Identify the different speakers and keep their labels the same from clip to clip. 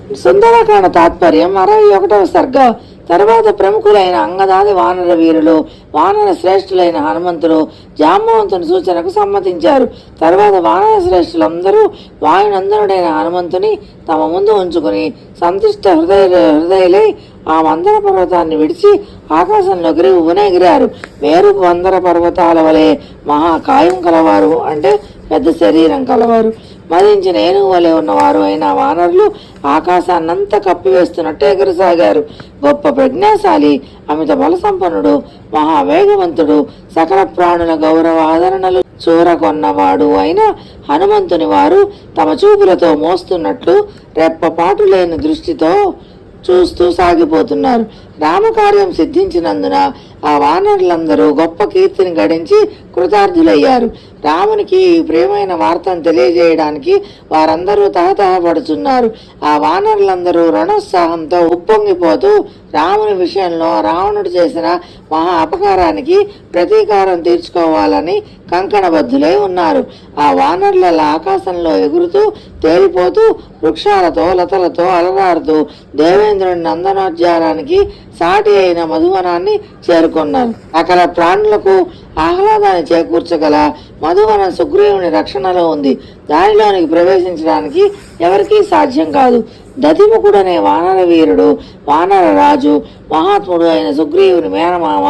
Speaker 1: సుందరకాండ తాత్పర్యం 61వ సర్గ. తరువాత ప్రముఖులైన అంగదాది వానర వీరులు, వానర శ్రేష్ఠులైన హనుమంతుడు జాంబవంతుని సూచనకు సమ్మతించారు. తరువాత వానర శ్రేష్ఠులందరూ వాయునందనుడైన హనుమంతుని తమ ముందు ఉంచుకుని సంతుష్ట హృదయులై ఆ మందర పర్వతాన్ని విడిచి ఆకాశంలోకి ఎగిరారు. మేరు మందర పర్వతాల వలె మహాకాయం కలవారు, అంటే పెద్ద శరీరం కలవారు, మదించిన ఏనుగు వలె ఉన్నవారు అయిన వానరులు ఆకాశాన్నంతా కప్పివేస్తున్నట్టు ఎగరసాగారు. గొప్ప ప్రజ్ఞాశాలి, అమిత బల సంపన్నుడు, మహావేగవంతుడు, సకల ప్రాణుల గౌరవ ఆదరణలు చూరకొన్నవాడు అయిన హనుమంతుని వారు తమ చూపులతో మోస్తున్నట్లు రెప్పపాటు లేని దృష్టితో చూస్తూ సాగిపోతున్నారు. రామకార్యం సిద్ధించినందున ఆ వానరులందరూ గొప్ప కీర్తిని గడించి కృతార్థులయ్యారు. రామునికి ప్రియమైన వార్తను తెలియజేయడానికి వారందరూ తహతహపడుచున్నారు. ఆ వానరులందరూ రణోత్సాహంతో ఉప్పొంగిపోతూ రాముని విషయంలో రావణుడు చేసిన మహా అపకారానికి ప్రతీకారం తీర్చుకోవాలని కంకణబద్ధులై ఉన్నారు. ఆ వానరుల ఆకాశంలో ఎగురుతూ తేలిపోతూ వృక్షాలతో లతలతో అలరాడుతూ దేవేంద్రుని నందనోద్యానానికి సాటి అయిన మధువనాన్ని చేరుకున్నారు. సకల ప్రాణులకు ఆహ్లాదాన్ని చేకూర్చగల మధువనం సుగ్రీవుని రక్షణలో ఉంది. దానిలోనికి ప్రవేశించడానికి ఎవరికీ సాధ్యం కాదు. దతిముఖుడనే వానర వీరుడు, వానర రాజు, మహాత్ముడు అయిన సుగ్రీవుని మేనమామ.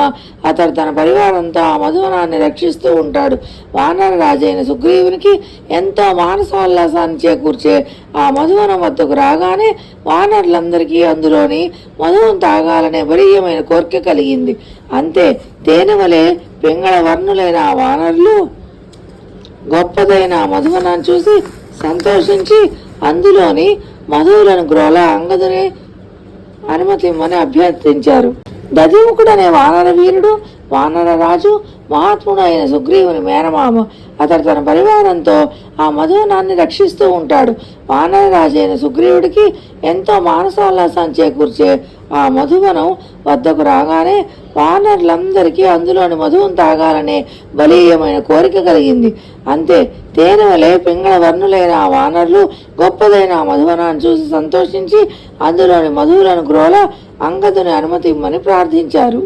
Speaker 1: అతడు తన పరివారంతో ఆ మధువనాన్ని రక్షిస్తూ ఉంటాడు. వానర రాజు అయిన సుగ్రీవునికి ఎంతో మానసోల్లాసాన్ని చేకూర్చే ఆ మధువనం వద్దకు రాగానే వానరులందరికీ అందులోని మధువం తాగాలనే బలీయమైన కోరిక కలిగింది. అంతే, తేనె వలె పింగళ వర్ణులైన ఆ వానరులు గొప్పదైన మధువనాన్ని చూసి సంతోషించి అందులోని మధువులను గ్రోల అంగదుని అనుమతిమ్మని అభ్యర్థించారు. దధిముఖుడనే వానర వీరుడు, వానర రాజు, మహాత్ముడు అయిన సుగ్రీవుని మేనమామ. అతడు తన పరివారంతో ఆ మధువనాన్ని రక్షిస్తూ ఉంటాడు. వానర రాజు అయిన సుగ్రీవుడికి ఎంతో మానసోల్లాసాన్ని చేకూర్చే ఆ మధువనం వద్దకు రాగానే వానరులందరికీ అందులోని మధువును తాగాలనే బలీయమైన కోరిక కలిగింది. అంతే, తేనె వలె పింగళ వర్ణులైన ఆ వానరులు గొప్పదైన ఆ మధువనాన్ని చూసి సంతోషించి అందులోని మధువులను గ్రోల అంగదుని అనుమతి ఇమ్మని ప్రార్థించారు.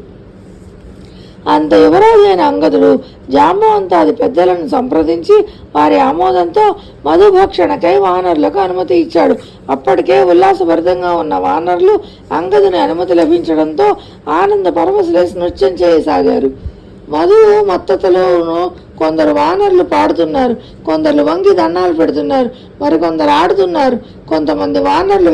Speaker 1: అంత యువరాజు అయిన అంగదుడు జాంబవంతాది పెద్దలను సంప్రదించి వారి ఆమోదంతో మధుభక్షణకై వానరులకు అనుమతి ఇచ్చాడు. అప్పటికే ఉల్లాసభరితంగా ఉన్న వానరులు అంగదుని అనుమతి లభించడంతో ఆనంద పరవశులేసి నృత్యం చేయసాగారు. మధువు మత్తతలోనూ కొందరు వానరులు పాడుతున్నారు, కొందరు వంగి దండాలు పెడుతున్నారు, మరికొందరు ఆడుతున్నారు. కొంతమంది వానరులు